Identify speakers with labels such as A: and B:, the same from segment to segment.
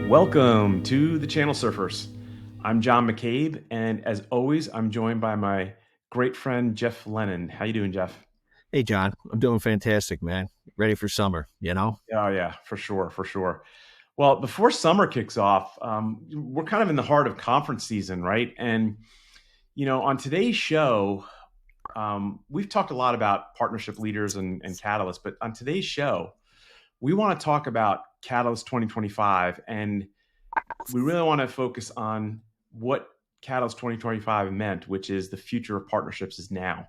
A: Welcome to the Channel Surfers. I'm John McCabe, and as always, I'm joined by my great friend Jeff Lennon. How you doing, Jeff?
B: Hey, John, I'm doing fantastic, man. Ready for summer, you know?
A: Oh yeah, for sure, for sure. Well, before summer kicks off, we're kind of in the heart of conference season, right? And on today's show, we've talked a lot about partnership leaders and Catalyst, but on today's show, we want to talk about Catalyst 2025, and we really want to focus on what Catalyst 2025 meant, which is the future of partnerships is now.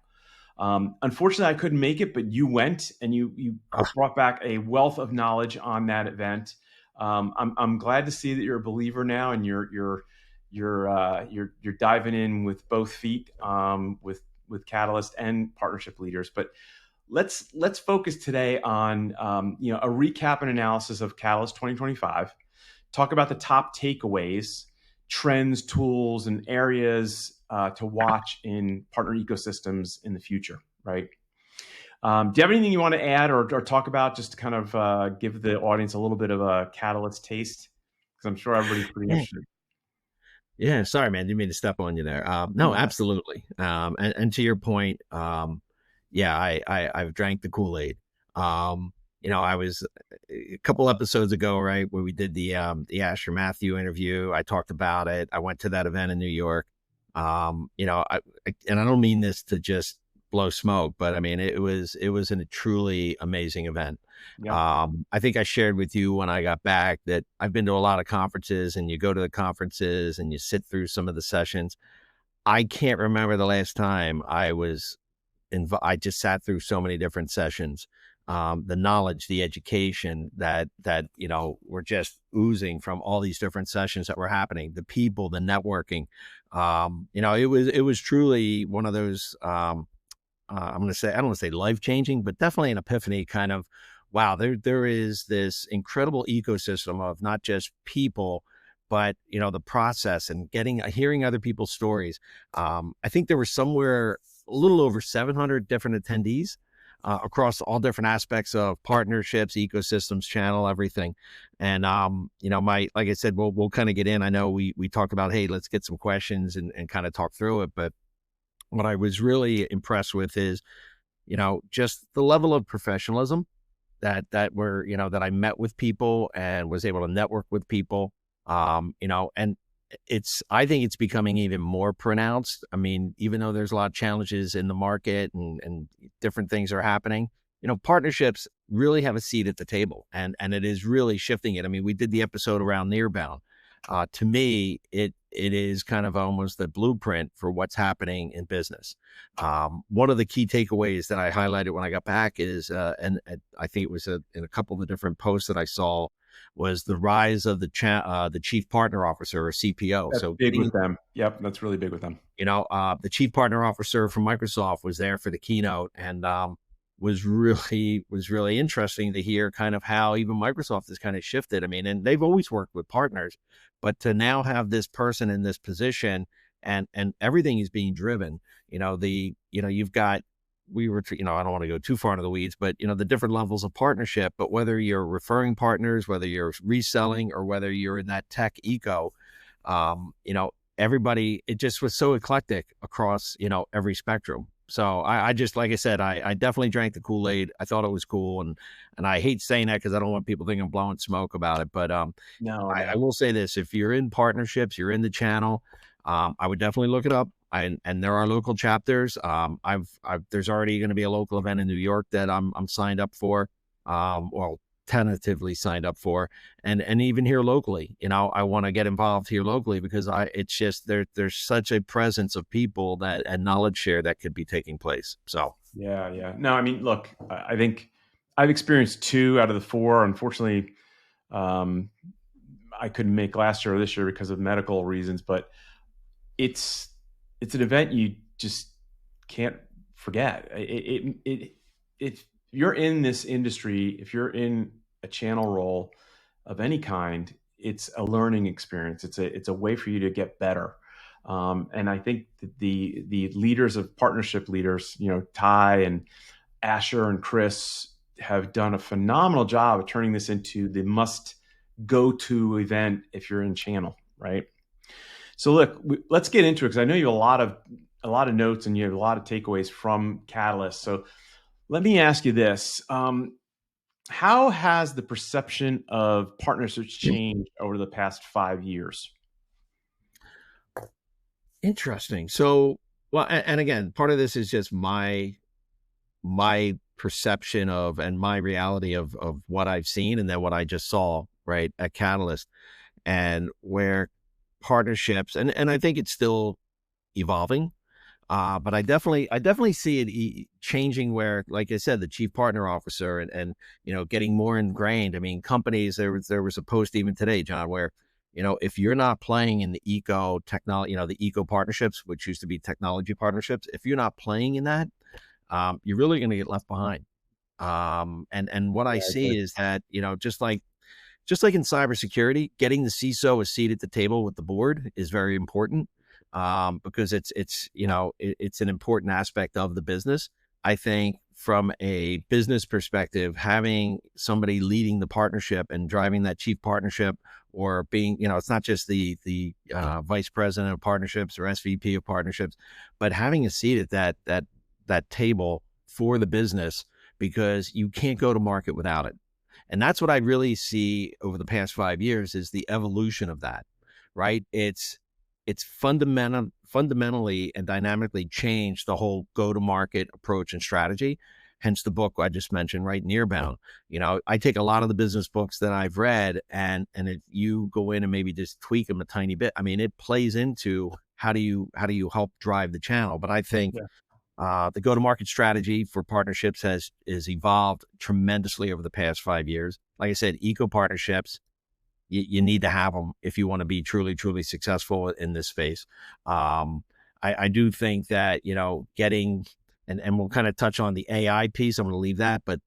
A: Unfortunately, I couldn't make it, but you went and you
B: Ah,
A: brought back a wealth of knowledge on that event. I'm glad to see that you're a believer now, and you're diving in with both feet, with Catalyst and partnership leaders. But let's focus today on a recap and analysis of Catalyst 2025. Talk about the top takeaways, trends, tools, and areas to watch in partner ecosystems in the future, right? Do you have anything you want to add or talk about just to kind of give the audience a little bit of a Catalyst taste? Because I'm sure everybody's pretty
B: yeah,
A: interested.
B: yeah. Sorry, man. Didn't mean to step on you there. No,
A: No.
B: absolutely. And to your point, yeah, I've drank the Kool-Aid. I was a couple episodes ago, right, where we did the Asher Matthew interview. I talked about it. I went to that event in New York. And I don't mean this to just blow smoke, but I mean it was a truly amazing event.
A: Yeah.
B: I think I shared with you when I got back that I've been to a lot of conferences, and you go to the conferences and you sit through some of the sessions. I can't remember the last time I just sat through so many different sessions. The knowledge, the education that were just oozing from all these different sessions that were happening, the people, the networking. It was truly one of those. I'm going to say, I don't want to say life changing, but definitely an epiphany kind of. Wow, there is this incredible ecosystem of not just people, but the process and hearing other people's stories. I think there were somewhere a little over 700 different attendees across all different aspects of partnerships, ecosystems, channel, everything. And like I said, we'll kind of get in. I know we talked about, hey, let's get some questions and kind of talk through it. But what I was really impressed with is, just the level of professionalism that I met with people and was able to network with people. And I think it's becoming even more pronounced. I mean, even though there's a lot of challenges in the market and different things are happening, partnerships really have a seat at the table, and it is really shifting it. I mean, we did the episode around Nearbound. To me, it is kind of almost the blueprint for what's happening in business. One of the key takeaways that I highlighted when I got back is, and I think it was in a couple of the different posts that I saw, was the rise of the chief partner officer, or CPO.
A: That's
B: So
A: big with them. Yep, that's really big with them.
B: the chief partner officer from Microsoft was there for the keynote, and was really interesting to hear kind of how even Microsoft has kind of shifted. I mean, and they've always worked with partners, but to now have this person in this position, and everything is being driven. You've got I don't want to go too far into the weeds, but the different levels of partnership. But whether you're referring partners, whether you're reselling, or whether you're in that tech eco, um, you know, everybody, it just was so eclectic across, every spectrum. So I just, like I said, I definitely drank the Kool-Aid. I thought it was cool. And I hate saying that because I don't want people thinking I'm blowing smoke about it. But
A: No,
B: I
A: no.
B: will say this: if you're in partnerships, you're in the channel, I would definitely look it up. And there are local chapters. There's already going to be a local event in New York that I'm signed up for. Well, tentatively signed up for, and even here locally, I want to get involved here locally because it's just there's such a presence of people that and knowledge share that could be taking place. So
A: Yeah, yeah. No, I mean, look, I think I've experienced two out of the four. Unfortunately, um, I couldn't make last year or this year because of medical reasons, but it's it's an event you just can't forget. If you're in this industry, if you're in a channel role of any kind, it's a learning experience. It's a way for you to get better. And I think that the leaders of partnership leaders, Ty and Asher and Chris have done a phenomenal job of turning this into the must go-to event if you're in channel, right? So look, let's get into it because I know you have a lot of notes and you have a lot of takeaways from Catalyst. So let me ask you this: how has the perception of partnerships changed over the past 5 years?
B: Interesting. So, well, and again, part of this is just my perception of and my reality of what I've seen and then what I just saw right at Catalyst and where partnerships and I think it's still evolving. But I definitely see it changing where, like I said, the chief partner officer and getting more ingrained. I mean, companies there was a post even today, John, where if you're not playing in the eco technology, the eco partnerships, which used to be technology partnerships, if you're not playing in that, you're really going to get left behind. And what I
A: Yeah, I agree.
B: see is that just like in cybersecurity, getting the CISO a seat at the table with the board is very important, because it's an important aspect of the business. I think from a business perspective, having somebody leading the partnership and driving that chief partnership, or being, it's not just the vice president of partnerships or SVP of partnerships, but having a seat at that table for the business, because you can't go to market without it. And that's what I really see over the past 5 years is the evolution of that, right? It's fundamentally and dynamically changed the whole go-to-market approach and strategy. Hence the book I just mentioned, right? Nearbound. I take a lot of the business books that I've read, and if you go in and maybe just tweak them a tiny bit, I mean, it plays into how do you help drive the channel. But I think
A: Yeah.
B: the go-to-market strategy for partnerships has evolved tremendously over the past 5 years. Like I said, eco partnerships, you need to have them if you want to be truly, truly successful in this space. Um, I do think that getting and we'll kind of touch on the AI piece. I'm going to leave that, but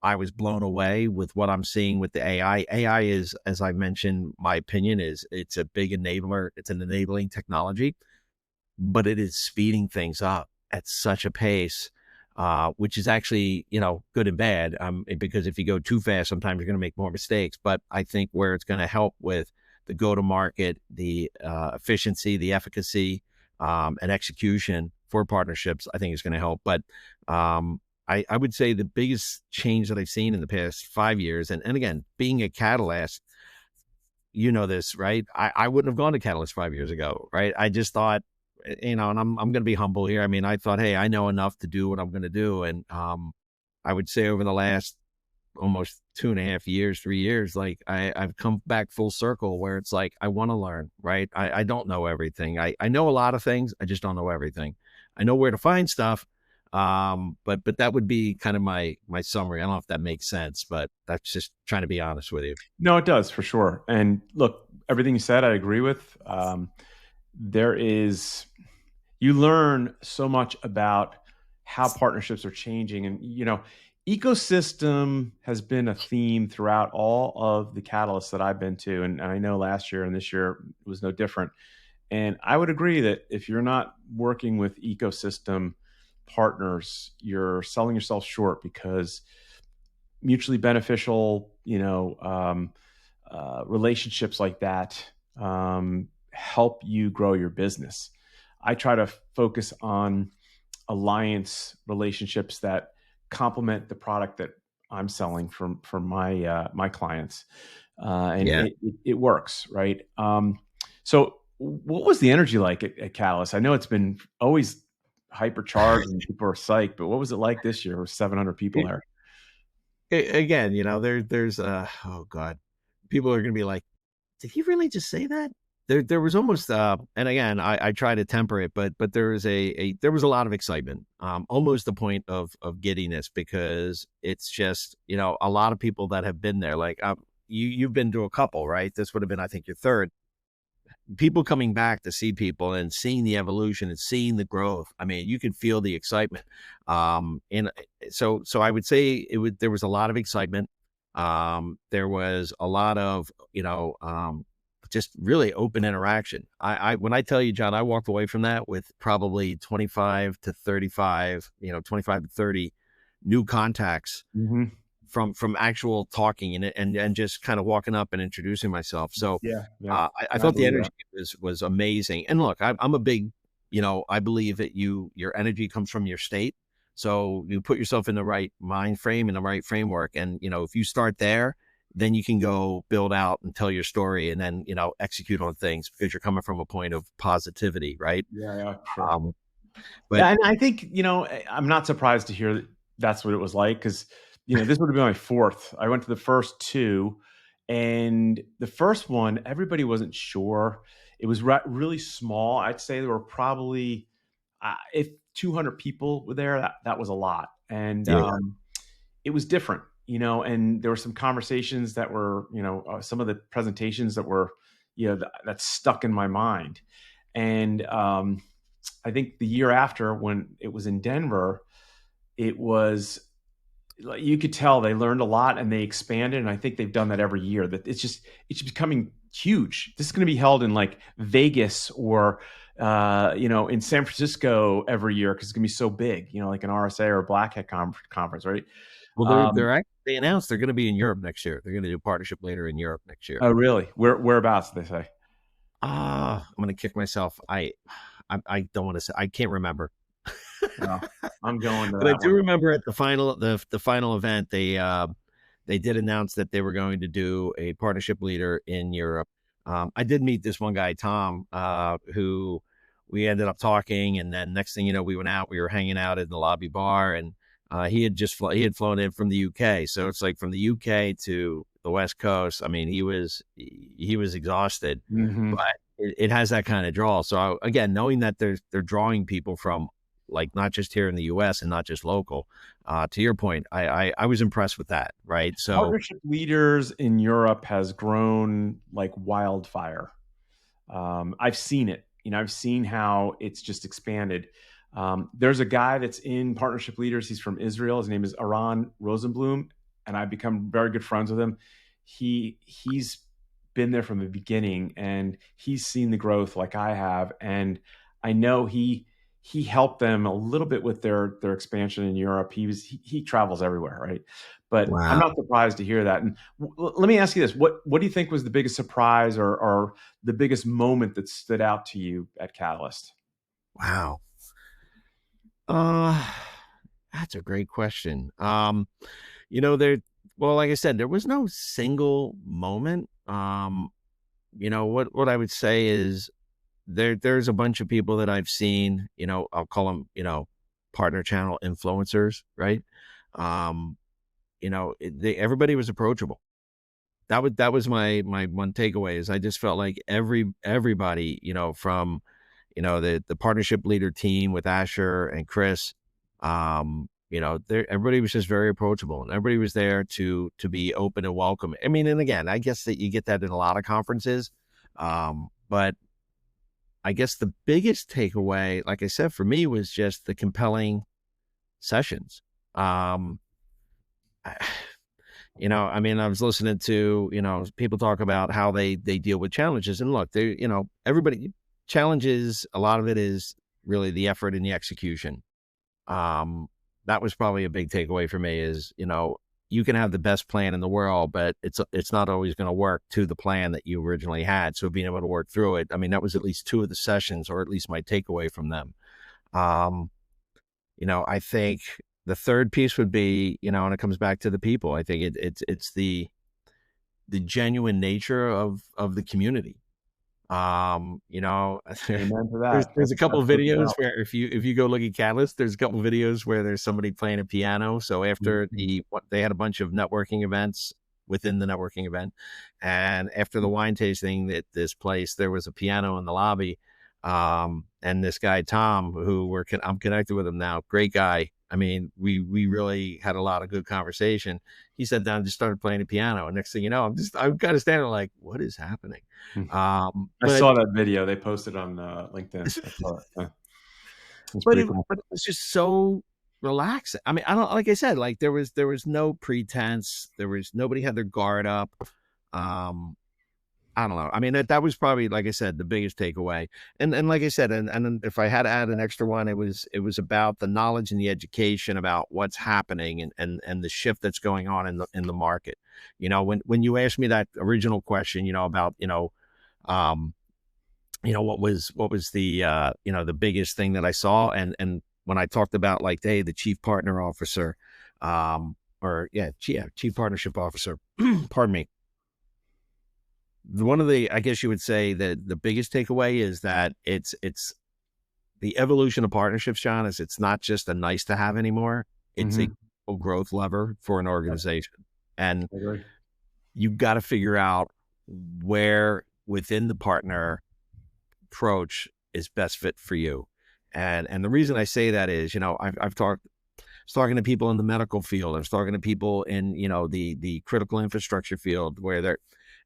B: I was blown away with what I'm seeing with the AI. AI is, as I mentioned, my opinion is it's a big enabler. It's an enabling technology, but it is speeding things up at such a pace, which is actually, good and bad. Because if you go too fast, sometimes you're going to make more mistakes. But I think where it's going to help with the go to market, the efficiency, the efficacy, and execution for partnerships, I think is going to help. But I would say the biggest change that I've seen in the past 5 years, and again, being a Catalyst, this, right? I wouldn't have gone to Catalyst 5 years ago, right? I just thought, and I'm going to be humble here. I mean, I thought, hey, I know enough to do what I'm going to do, and I would say over the last almost 2.5 years, 3 years, like I've come back full circle where it's like I want to learn, right? I don't know everything. I know a lot of things. I just don't know everything. I know where to find stuff. But that would be kind of my summary. I don't know if that makes sense, but that's just trying to be honest with you.
A: No, it does for sure. And look, everything you said, I agree with. There is you learn so much about how partnerships are changing, and ecosystem has been a theme throughout all of the catalysts that I've been to, and I know last year and this year was no different. And I would agree that if you're not working with ecosystem partners, you're selling yourself short because mutually beneficial, relationships like that help you grow your business. I try to focus on alliance relationships that complement the product that I'm selling from my clients, and
B: Yeah.
A: it works, right? So, what was the energy like at Catalyst? I know it's been always hypercharged and people are psyched, but what was it like this year with 700 people there?
B: Again, there's oh god, people are gonna be like, did he really just say that? There was almost and again, I try to temper it, but there was there was a lot of excitement, almost the point of giddiness, because it's just a lot of people that have been there, like you've been to a couple, right? This would have been, I think, your third. People coming back to see people and seeing the evolution and seeing the growth. I mean, you could feel the excitement. And so I would say there was a lot of excitement. There was a lot of, just really open interaction. When I tell you, John, I walked away from that with probably 25 to 35, 25 to 30 new contacts
A: Hmm.
B: from actual talking and just kind of walking up and introducing myself. So
A: Yeah, yeah,
B: I
A: I
B: thought the
A: believe that.
B: energy was amazing. And look, I'm a big, I believe that your energy comes from your state. So you put yourself in the right mind frame and the right framework. And, if you start there, then you can go build out and tell your story and then, execute on things because you're coming from a point of positivity, right?
A: Yeah, yeah, sure.
B: Um, but
A: Yeah, and I think, I'm not surprised to hear that that's what it was like, because this would have been my fourth. I went to the first two, and the first one, everybody wasn't sure. It was really small. I'd say there were probably, if 200 people were there, that was a lot. And
B: yeah,
A: it was different, and there were some conversations that were, some of the presentations that were, that stuck in my mind. And I think the year after, when it was in Denver, it was like you could tell they learned a lot and they expanded. And I think they've done that every year. That it's becoming huge. This is going to be held in like Vegas or in San Francisco every year because it's going to be so big. Like an RSA or a Black Hat conference, right?
B: well,
A: Um,
B: they announced they're going to be in Europe next year. They're going to do a partnership later in Europe next year.
A: oh, really? Whereabouts? They say.
B: I'm going to kick myself. I don't want to say, I can't remember.
A: Well, I'm going to
B: But I
A: that
B: do
A: one.
B: remember at the final event, they did announce that they were going to do a partnership leader in Europe. I did meet this one guy, Tom, who we ended up talking, and then next thing you know, we went out. We were hanging out in the lobby bar, and he had flown in from the UK, so it's like from the UK to the West Coast. I mean, he was exhausted,
A: Hmm.
B: but it has that kind of draw. So again, knowing that they're drawing people from like not just here in the US and not just local. To your point, I was impressed with that, right? So
A: Partnership leaders in Europe has grown like wildfire. I've seen it. I've seen how it's just expanded. There's a guy that's in partnership leaders. He's from Israel. His name is Aran Rosenblum, and I've become very good friends with him. He's been there from the beginning, and he's seen the growth like I have, and I know he helped them a little bit with their expansion in Europe. He travels everywhere, right? But I'm
B: wow,
A: not surprised to hear that. And let me ask you this: what do you think was the biggest surprise or the biggest moment that stood out to you at Catalyst?
B: wow. Uh that's a great question. There well, like I said, there was no single moment. What I would say is there's a bunch of people that I've seen, I'll call them, partner channel influencers, right? Um, everybody was approachable. That was my one takeaway is I just felt like everybody, from the partnership leader team with Asher and Chris, everybody was just very approachable and everybody was there to be open and welcome. I mean, and again, I guess that you get that in a lot of conferences. But I guess the biggest takeaway, like I said, for me was just the compelling sessions. Um, I mean, I was listening to, people talk about how they deal with challenges. And look, everybody challenges, a lot of it is really the effort and the execution. Um, that was probably a big takeaway for me is, you can have the best plan in the world, but it's not always going to work to the plan that you originally had. So being able to work through it, I mean, that was at least two of the sessions, or at least my takeaway from them. Um, I think the third piece would be, and it comes back to the people. I think it's the genuine nature of the community.
A: Amen to
B: there's
A: that.
B: a couple
A: That's
B: of
A: what it's
B: videos
A: about.
B: where if you go look at Catalyst, there's a couple of videos where there's somebody playing a piano. So after
A: Mhm.
B: they had a bunch of networking events within the networking event, and after the wine tasting at this place, there was a piano in the lobby. And this guy Tom, I'm connected with him now, great guy. I mean, we really had a lot of good conversation. He sat down and just started playing the piano, and next thing you know, I'm kind of standing there like, what is happening?
A: I
B: But
A: saw that video they posted on LinkedIn. I saw it. Yeah, it's
B: But
A: pretty
B: it
A: cool.
B: but it was just so relaxing. I mean, I don't like I said, like there was no pretense. There was nobody had their guard up. Um, I don't know. I mean, that was probably, like I said, the biggest takeaway. And like I said, and then if I had to add an extra one, it was about the knowledge and the education about what's happening and the shift that's going on in the market. When you asked me that original question, about, um, what was the the biggest thing that I saw, and when I talked about, like, hey, the chief partner officer, or yeah, chief partnership officer, pardon me, one of the, I guess you would say that the biggest takeaway is that it's the evolution of partnerships, John, is it's not just a nice to have anymore. It's a
A: Hmm.
B: growth lever for an
A: Yep,
B: organization. And
A: I agree.
B: you've got to figure out where within the partner approach is best fit for you. And the reason I say that is, I've talked I was talking to people in the medical field. I was talking to people in, the critical infrastructure field where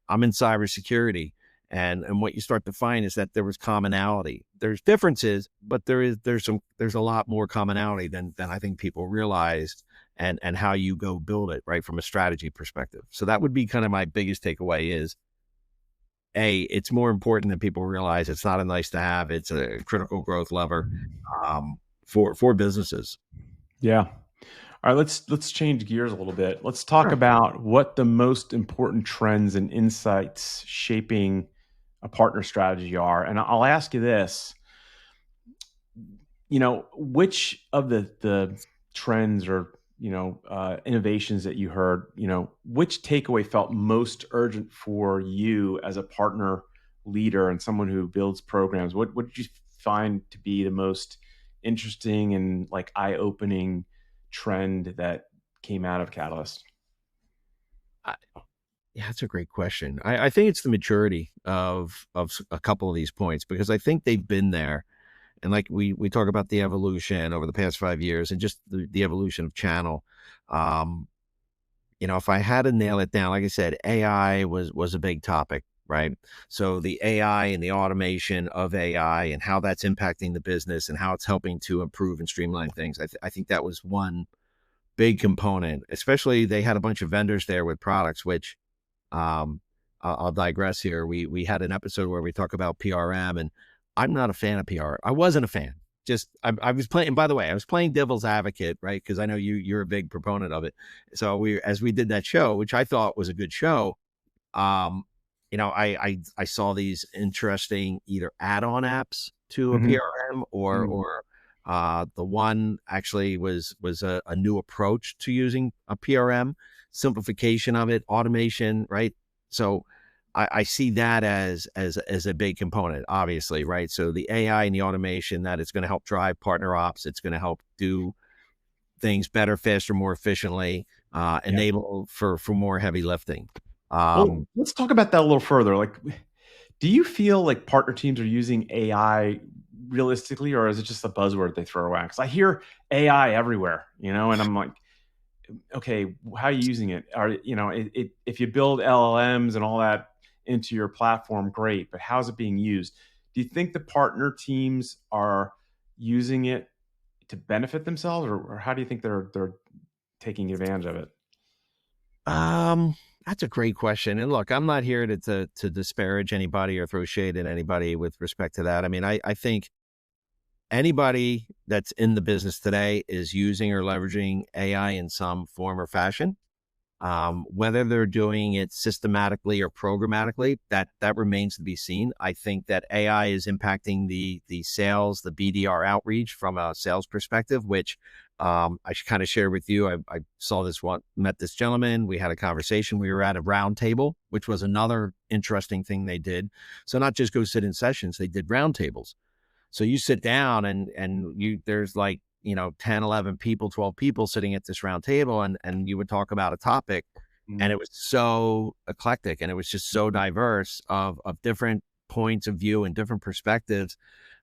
B: I'm in cybersecurity. And what you start to find is that there was commonality. There's differences, but there's a lot more commonality than I think people realize, and how you go build it, right, from a strategy perspective. So that would be kind of my biggest takeaway is, it's more important than people realize. It's not a nice to have. It's a critical growth lever, for businesses.
A: Yeah. All right, let's change gears a little bit. Let's talk
B: Sure.
A: about what the most important trends and insights shaping a partner strategy are. And I'll ask you this, which of the trends or innovations that you heard, which takeaway felt most urgent for you as a partner leader and someone who builds programs? What did you find to be the most interesting and like eye-opening trend that came out of Catalyst?
B: I, yeah, that's a great question. I think it's the maturity of a couple of these points, because I think they've been there. And like we talk about the evolution over the past 5 years, and just the evolution of channel. Um, if I had to nail it down, like I said, AI was a big topic, right? So the AI and the automation of AI and how that's impacting the business and how it's helping to improve and streamline things. I think that was one big component. Especially, they had a bunch of vendors there with products, which, um, I'll digress here. We had an episode where we talk about PRM, and I'm not a fan of PR. I wasn't a fan. Just I was playing. And by the way, I was playing devil's advocate, right? Because I know you're a big proponent of it. So as we did that show, which I thought was a good show, um, I saw these interesting either add-on apps to a
A: Hmm.
B: PRM, or the one actually was a new approach to using a PRM, simplification of it, automation, right? So I see that as a big component, obviously, right? So the AI and the automation, that it's going to help drive partner ops, it's going to help do things better, faster, more efficiently,
A: Yeah.
B: enable for more heavy lifting.
A: Well,
B: Um,
A: let's talk about that a little further. Like, do you feel like partner teams are using AI realistically, or is it just a buzzword they throw around? Because I hear AI everywhere, and I'm like, okay, how are you using it? If you build LLMs and all that into your platform, great, but how's it being used? Do you think the partner teams are using it to benefit themselves, or how do you think they're taking advantage of it?
B: um, that's a great question. And look, I'm not here to disparage anybody or throw shade at anybody with respect to that. I mean, I think anybody that's in the business today is using or leveraging AI in some form or fashion. Whether they're doing it systematically or programmatically, that remains to be seen. I think that AI is impacting the sales, the BDR outreach from a sales perspective, which, I should kind of share with you. I saw this one, met this gentleman. We had a conversation. We were at a round table, which was another interesting thing they did. So not just go sit in sessions, they did round tables. So you sit down, and there's like, 10, 11 people, 12 people sitting at this round table, and you would talk about a topic, and
A: Mm.
B: it was so eclectic, and it was just so diverse of different points of view and different perspectives.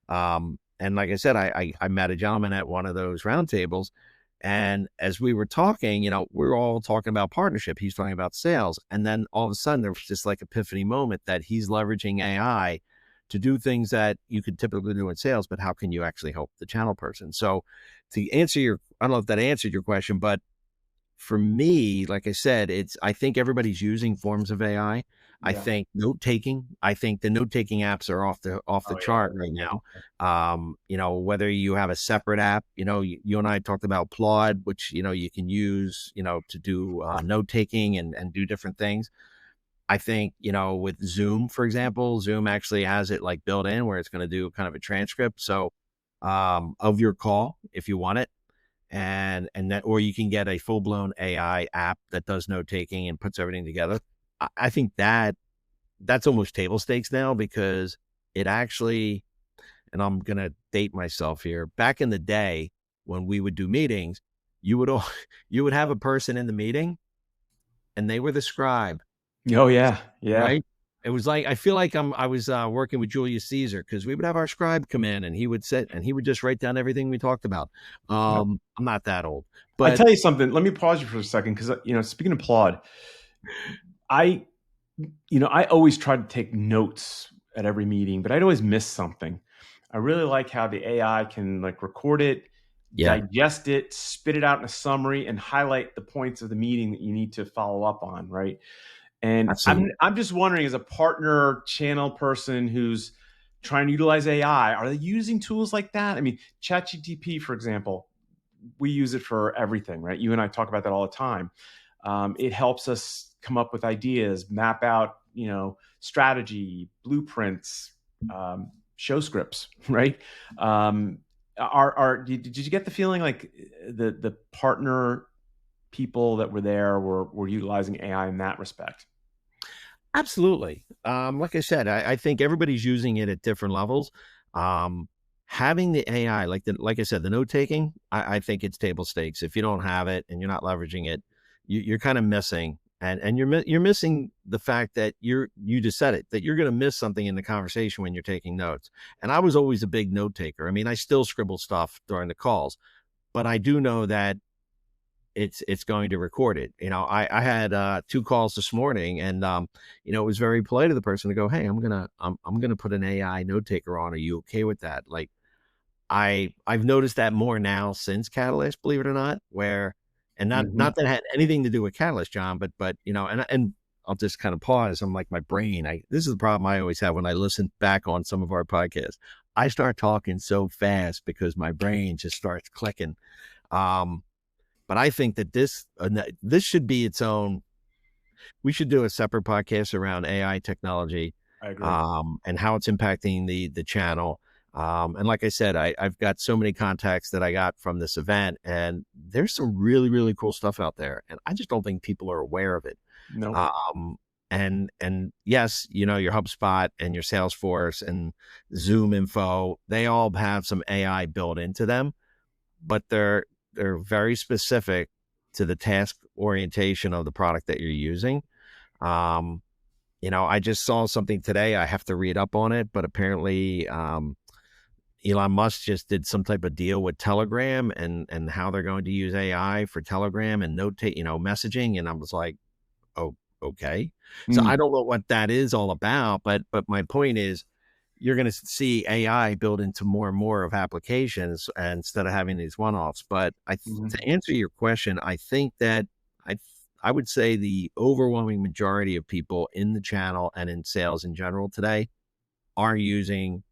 B: And like I said, I met a gentleman at one of those roundtables, and as we were talking, we're all talking about partnership. He's talking about sales, and then all of a sudden there was just like epiphany moment that he's leveraging AI to do things that you could typically do in sales, but how can you actually help the channel person? So, to answer I don't know if that answered your question, but for me, like I said, I think everybody's using forms of AI. I
A: Yeah.
B: think note taking. I think the note taking apps are off the
A: Oh
B: chart right now. Whether you have a separate app, you and I talked about Plod, which you can use, to do note taking and do different things. I think, with Zoom, for example, Zoom actually has it like built in where it's going to do kind of a transcript. So, of your call, if you want it, and that, or you can get a full blown AI app that does note taking and puts everything together. I think that's almost table stakes now because it actually, and I'm going to date myself here. Back in the day when we would do meetings, you would all, you would have a person in the meeting and they were the scribe.
A: Oh yeah. Yeah.
B: Right? It was like I feel like I was, working with Julius Caesar because we would have our scribe come in and he would sit and he would just write down everything we talked about.
A: Yep.
B: I'm not that old,
A: I
B: but
A: tell you something. Let me pause you for a second because speaking of Plod, I I always try to take notes at every meeting, but I'd always miss something. I really like how the AI can like record it,
B: yeah,
A: digest it, spit it out in a summary, and highlight the points of the meeting that you need to follow up on, right? And
B: absolutely.
A: I'm just wondering, as a partner channel person who's trying to utilize AI, are they using tools like that? I mean, ChatGTP, for example, we use it for everything, right? You and I talk about that all the time. It helps us come up with ideas, map out, strategy, blueprints, show scripts, right? Did you get the feeling like the partner people that were there were utilizing AI in that respect?
B: Absolutely. Like I said, I think everybody's using it at different levels. Um, Having the AI, like I said, the note taking, I think it's table stakes. If you don't have it and you're not leveraging it, you're kind of missing, and you're missing the fact that you just said it, that you're going to miss something in the conversation when you're taking notes. And I was always a big note taker. I mean, I still scribble stuff during the calls, but I do know that it's going to record it. I had two calls this morning and it was very polite of the person to go, "Hey, I'm gonna put an AI note taker on. Are you okay with that?" Like I've noticed that more now since Catalyst, believe it or not, where and not
A: Hmm.
B: that it had anything to do with Catalyst, John, but and I'll just kind of pause. I'm like my brain. I This is the problem I always have when I listen back on some of our podcasts. I start talking so fast because my brain just starts clicking. Um, but I think that this should be its own. We should do a separate podcast around AI technology,
A: I agree.
B: and how it's impacting the channel. And like I said, I've got so many contacts that I got from this event, and there's some really really cool stuff out there, and I just don't think people are aware of it.
A: Nope.
B: Um, and yes, your HubSpot and your Salesforce and Zoom info, they all have some AI built into them, but they're very specific to the task orientation of the product that you're using. Um, I just saw something today. I have to read up on it, but apparently, Elon Musk just did some type of deal with Telegram and how they're going to use AI for Telegram and messaging. And I was like, oh, okay. So I
A: Mm.
B: don't know what that is all about, but my point is you're going to see AI build into more and more of applications instead of having these one-offs. But to
A: Mhm.
B: answer your question, I think that I I would say the overwhelming majority of people in the channel and in sales in general today are using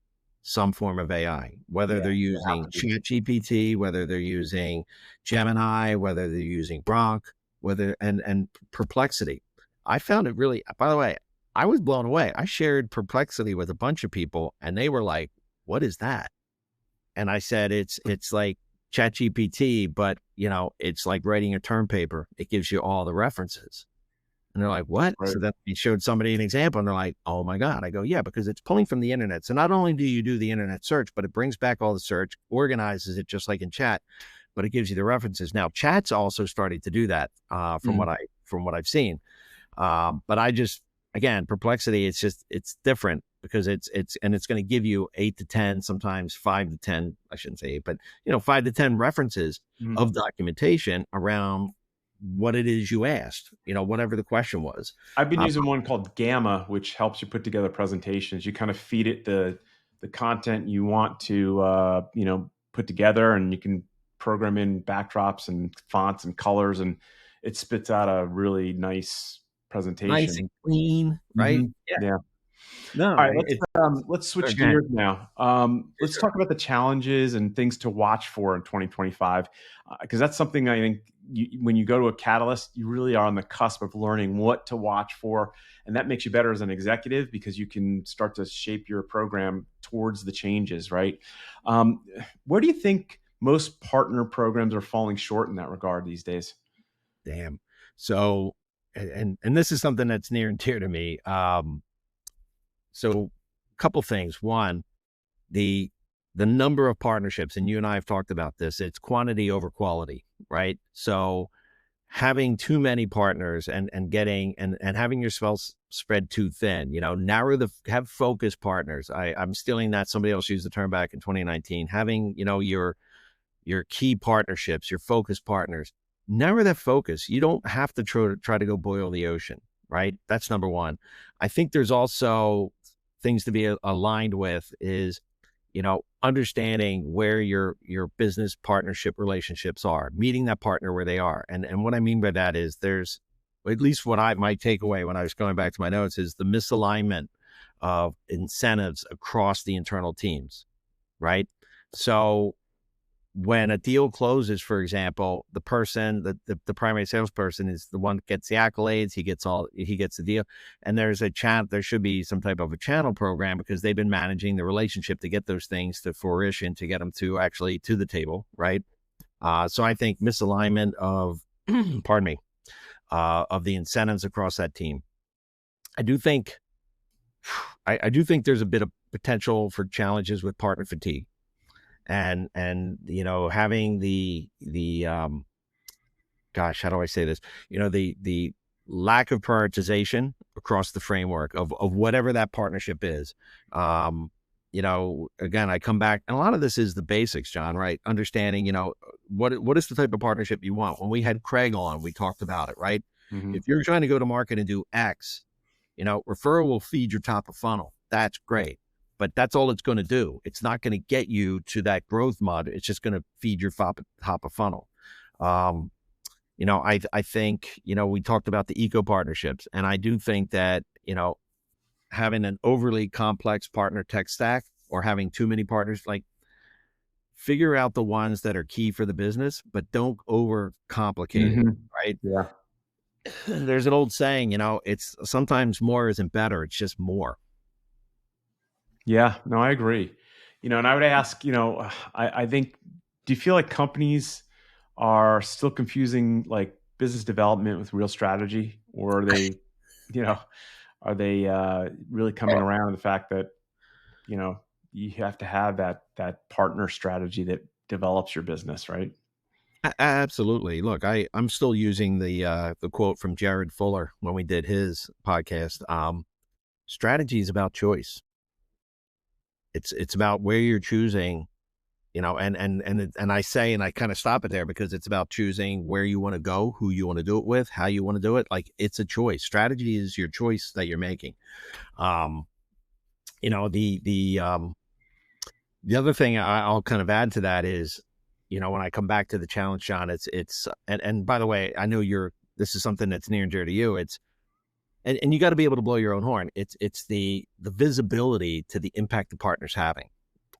B: some form of AI, whether
A: Yeah,
B: they're
A: they have
B: using
A: to be.
B: ChatGPT, whether they're using Gemini, whether they're using Gronk, whether and Perplexity. I found it really. By the way, I was blown away. I shared Perplexity with a bunch of people, and they were like, "What is that?" And I said, "It's like ChatGPT, but it's like writing a term paper. It gives you all the references." And they're like, "What?"
A: Right.
B: So then he showed somebody an example and they're like, "Oh my God." I go, "Yeah, because it's pulling from the internet. So not only do you do the internet search, but it brings back all the search, organizes it just like in chat, but it gives you the references." Now, chat's also starting to do that,
A: Mm.
B: from what I've seen. But I just, again, Perplexity, it's different because it's going to give you 8 to 10, sometimes 5 to 10, I shouldn't say 8, but 5 to 10 references
A: Mhm.
B: of documentation around what it is you asked, whatever the question was.
A: I've been
B: Uh,
A: using one called Gamma, which helps you put together presentations. You kind of feed it the content you want to put together, and you can program in backdrops and fonts and colors, and it spits out a really nice.
B: nice
A: presentation.
B: and clean, right? Yeah.
A: Yeah.
B: No,
A: All right,
B: it's
A: let's
B: oh,
A: switch
B: go ahead.
A: gears now.
B: Yeah,
A: Let's
B: sure.
A: talk about the challenges and things to watch for in 2025, because that's something I think when you go to a catalyst, you really are on the cusp of learning what to watch for, and that makes you better as an executive because you can start to shape your program towards the changes. Right? Um, where do you think most partner programs are falling short in that regard these days?
B: Damn. So, and this is something that's near and dear to me. So, couple things. One, the the number of partnerships, and you and I have talked about this. It's quantity over quality, right? So, having too many partners and getting and having yourself spread too thin, narrow have focus partners. I'm stealing that. Somebody else used the term back in 2019. Having, your key partnerships, your focus partners, narrow that focus. You don't have to try to go boil the ocean, right? That's number one. I think there's also things to be aligned with is, understanding where your business partnership relationships are, meeting that partner where they are. And what I mean by that is there's, at least what my takeaway when I was going back to my notes is the misalignment of incentives across the internal teams, right? So when a deal closes, for example, the person, the primary salesperson is the one that gets the accolades. He gets the deal. And there should be some type of a channel program because they've been managing the relationship to get those things to fruition, to get them to actually to the table. Right. So I think misalignment of, pardon me, of the incentives across that team. I do think, I do think there's a bit of potential for challenges with partner fatigue and having the gosh, how do I say this, the lack of prioritization across the framework of whatever that partnership is. Again, I come back, and a lot of this is the basics, John, right? Understanding, what is the type of partnership you want. When we had Craig on, we talked about it, right?
A: Hmm.
B: If you're trying to go to market and do X, referral will feed your top of funnel. That's great. But that's all it's going to do. It's not going to get you to that growth mod. It's just going to feed your top of funnel. Um, I think, we talked about the eco partnerships, and I do think that, having an overly complex partner tech stack or having too many partners, like figure out the ones that are key for the business, but don't overcomplicate it.
A: Hmm.
B: Right.
A: Yeah.
B: There's an old saying, it's sometimes more isn't better. It's just more.
A: Yeah, no, I agree. And I would ask, I think, do you feel like companies are still confusing like business development with real strategy, or you know, are they really coming around to the fact that you know you have to have that partner strategy that develops your business, right?
B: Absolutely. Look, I'm still using the quote from Jared Fuller when we did his podcast. Strategy is about choice. It's about where you're choosing, and I say, and I kind of stop it there because it's about choosing where you want to go, who you want to do it with, how you want to do it. Like it's a choice. Strategy is your choice that you're making. Um, you know, the other thing I'll kind of add to that is, when I come back to the challenge, John, and by the way, I know this is something that's near and dear to you. And you got to be able to blow your own horn. It's the visibility to the impact the partner's having.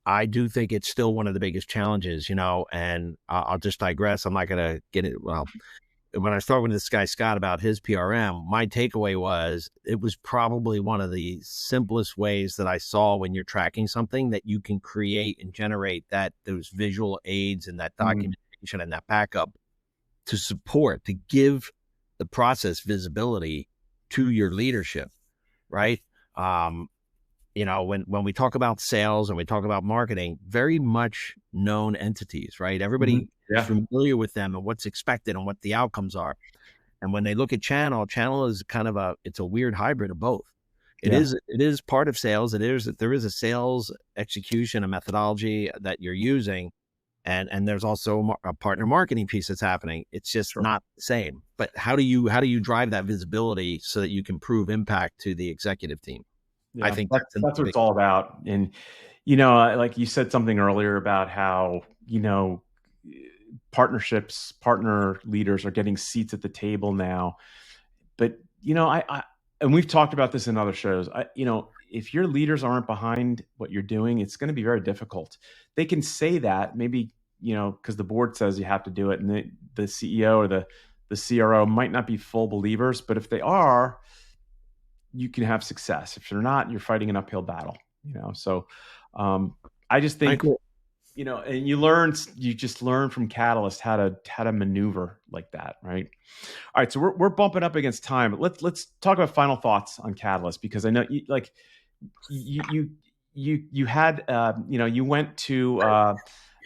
B: I do think it's still one of the biggest challenges, and I'll just digress. I'm not going to get it. Well, when I was talking to this guy, Scott, about his PRM, my takeaway was it was probably one of the simplest ways that I saw when you're tracking something that you can create and generate those visual aids and that
A: Mhm.
B: documentation and that backup to give the process visibility to your leadership, right? Um, when we talk about sales and we talk about marketing, very much known entities, right?
A: Mhm.
B: Everybody is
A: Yeah.
B: familiar with them and what's expected and what the outcomes are. And when they look at channel is kind of it's a weird hybrid of both.
A: Yeah.
B: It is part of sales. There is a sales execution, a methodology that you're using, and there's also a partner marketing piece that's happening. It's just
A: Sure.
B: not the same. But how do you drive that visibility so that you can prove impact to the executive team? I
A: Yeah.
B: think
A: That's
B: that's a
A: that's what
B: big.
A: it's all about. And like you said something earlier about how partner leaders are getting seats at the table now, but I and we've talked about this in other shows. If your leaders aren't behind what you're doing, it's going to be very difficult. They can say that maybe, because the board says you have to do it, and the CEO or the CRO might not be full believers, but if they are, you can have success. If you're not, you're fighting an uphill battle. So I just
B: I
A: think,
B: agree.
A: and you just learn from Catalyst how to maneuver like that, right? All right, so we're bumping up against time. Let's talk about final thoughts on Catalyst, because I know you you had you went to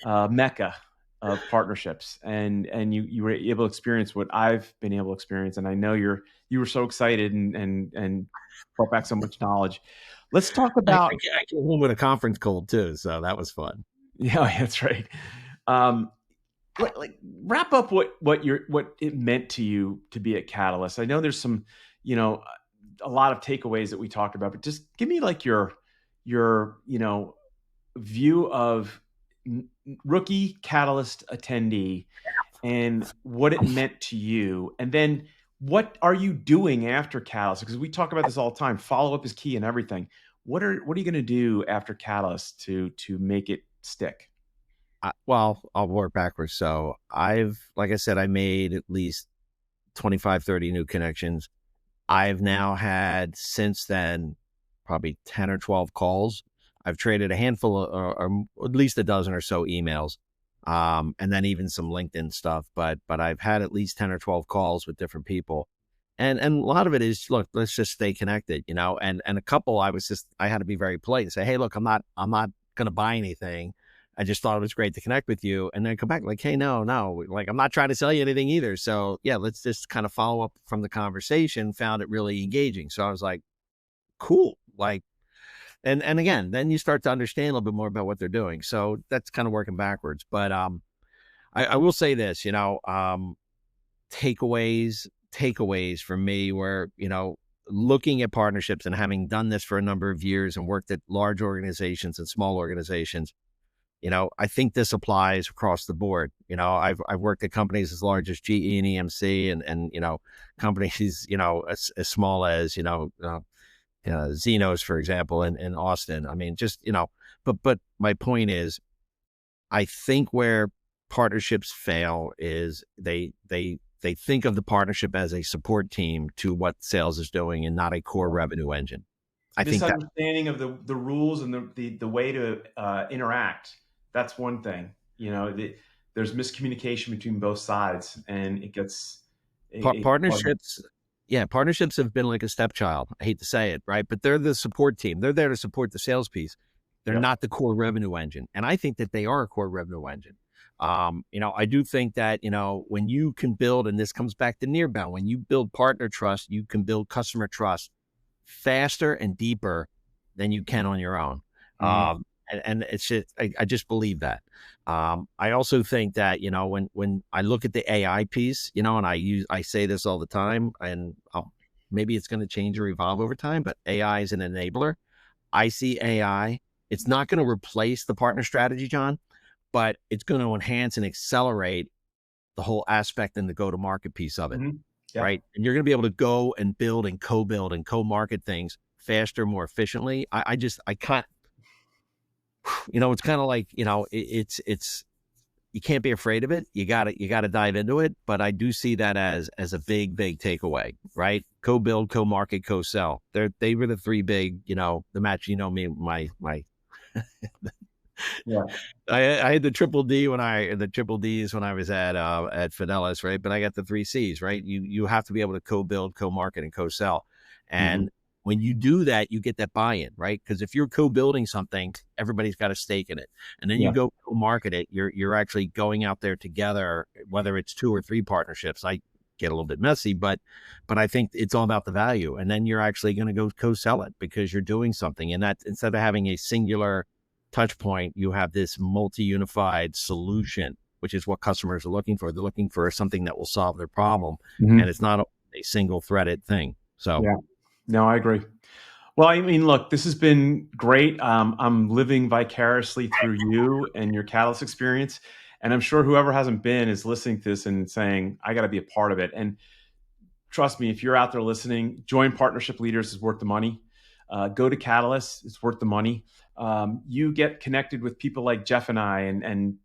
A: Mecca of partnerships, and you were able to experience what I've been able to experience, and I know you were so excited and brought back so much knowledge. Let's talk about
B: I came home with a conference cold too, so that was fun.
A: yeah, that's right. Um, like wrap up what it meant to you to be at Catalyst. I know there's some, you know, a lot of takeaways that we talked about, but just give me like your view of rookie Catalyst attendee and what it meant to you, and then what are you doing after Catalyst? Because we talk about this all the time. Follow up is key in everything. What are you going to do after Catalyst to make it stick?
B: Well, I'll work backwards. So like I said, I made at least 25, 30 new connections. I've now had since then probably 10 or 12 calls. I've traded a handful of, or at least a dozen or so emails, and then even some LinkedIn stuff. But I've had at least 10 or 12 calls with different people. And a lot of it is, look, let's just stay connected, and a couple I had to be very polite and say, hey, look, I'm not going to buy anything. I just thought it was great to connect with you, and then come back like, hey, no, like I'm not trying to sell you anything either. So yeah, let's just kind of follow up from the conversation. Found it really engaging. So I was like, cool. Like, and again, then you start to understand a little bit more about what they're doing. So that's kind of working backwards. But I will say this, takeaways for me were, looking at partnerships and having done this for a number of years and worked at large organizations and small organizations, I think this applies across the board. I've worked at companies as large as GE and EMC, and companies as small as Xenos, for example, in Austin. I mean, just but my point is, I think where partnerships fail is they think of the partnership as a support team to what sales is doing and not a core revenue engine. I think that
A: Misunderstanding of the rules and the way to interact. That's one thing. There's miscommunication between both sides, and it gets
B: partnerships, yeah, partnerships have been like a stepchild. I hate to say it, right? But they're the support team. They're there to support the sales piece. They're
A: yep.
B: not the core revenue engine. And I think that they are a core revenue engine. I do think that, when you can build, and this comes back to Nearbound, when you build partner trust, you can build customer trust faster and deeper than you can on your own.
A: Mhm.
B: And it's just, I just believe that. I also think that, when I look at the AI piece, and I say this all the time, and maybe it's going to change or evolve over time, but AI is an enabler. I see AI. It's not going to replace the partner strategy, John, but it's going to enhance and accelerate the whole aspect and the go-to-market piece of it,
A: Mhm. Yep.
B: right? And you're going to be able to go and build and co-build and co-market things faster, more efficiently. I can't, it's kind of like, it's you can't be afraid of it. You gotta dive into it. But I do see that as a big takeaway, right? Co-build, co-market, co-sell. They were the three big, the match. Me, my
A: Yeah.
B: I had the triple D's when I was at Fidelis, right? But I got the three C's, right? You have to be able to co-build, co-market, and co-sell.
A: Mhm.
B: And when you do that, you get that buy-in, right? Because if you're co-building something, everybody's got a stake in it. And then you
A: Yeah.
B: go co-market it, you're actually going out there together, whether it's 2 or 3 partnerships. I get a little bit messy, but I think it's all about the value. And then you're actually going to go co-sell it because you're doing something. And that, instead of having a singular touch point, you have this multi-unified solution, which is what customers are looking for. They're looking for something that will solve their problem, and
A: Mhm.
B: it's not a single threaded thing. So
A: Yeah. No, I agree. Well, I mean, look, this has been great. I'm living vicariously through you and your Catalyst experience, and I'm sure whoever hasn't been is listening to this and saying, "I got to be a part of it." And trust me, if you're out there listening, join Partnership Leaders is worth the money. Go to Catalyst, it's worth the money. You get connected with people like Jeff and I, and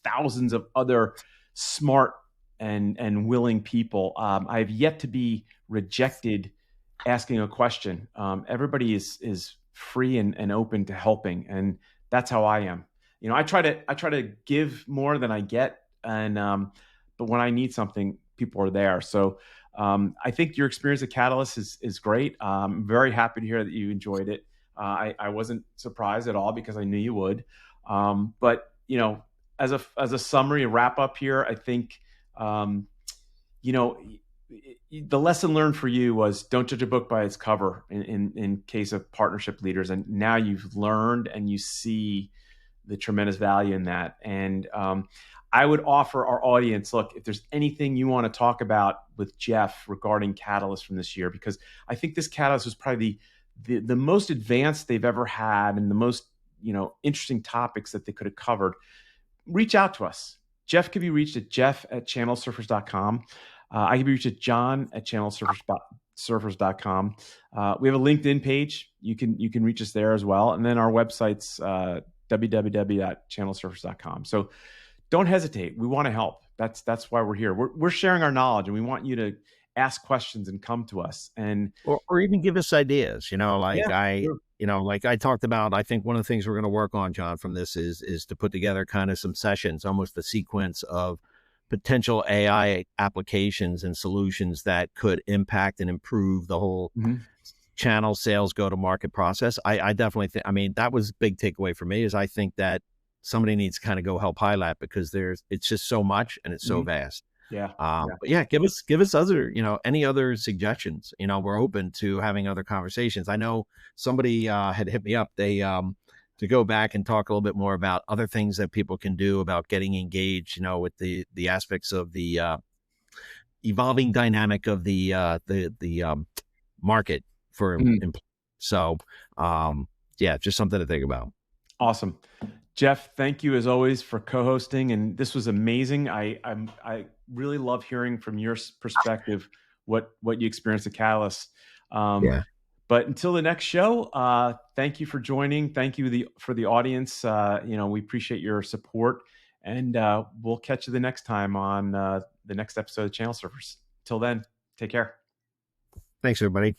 A: thousands of other smart and willing people. I have yet to be rejected asking a question. Everybody is free and open to helping, and that's how I am. I try to give more than I get, and but when I need something, people are there. So I think your experience at Catalyst is great. I'm very happy to hear that you enjoyed it. I wasn't surprised at all because I knew you would. But as a summary, a wrap up here, I think um, you know the lesson learned for you was don't judge a book by its cover in case of partnership leaders, and now you've learned and you see the tremendous value in that. And I would offer our audience, look, if there's anything you want to talk about with Jeff regarding Catalyst from this year, because I think this Catalyst was probably the most advanced they've ever had and the most interesting topics that they could have covered, reach out to us. Jeff can be reached at jeff@channelsurfers.com. I can be reached at john@channelsurfers.com. We have a LinkedIn page. You can reach us there as well. And then our website's www.channelsurfers.com. So don't hesitate. We want to help. That's why we're here. We're sharing our knowledge, and we want you to ask questions and come to us. And
B: or even give us ideas,
A: yeah, sure.
B: like I talked about. I think one of the things we're going to work on, John, from this is to put together kind of some sessions, almost a sequence of potential AI applications and solutions that could impact and improve the whole
A: Mhm.
B: channel sales go to market process. I definitely think, I mean, that was a big takeaway for me is I think that somebody needs to kind of go help highlight because it's just so much and it's so
A: Mhm.
B: vast.
A: Yeah, yeah.
B: But yeah, give us other, any other suggestions. We're open to having other conversations. I know somebody had hit me up. They to go back and talk a little bit more about other things that people can do about getting engaged, with the aspects of the evolving dynamic of the market for
A: Mhm.
B: so yeah, just something to think about.
A: Awesome. Jeff, thank you as always for co-hosting, and this was amazing. I really love hearing from your perspective what you experienced at Catalyst. Um,
B: Yeah.
A: but until the next show, thank you for joining. Thank you for the audience. We appreciate your support, and we'll catch you the next time on the next episode of Channel Surfers. Till then, take care.
B: Thanks, everybody.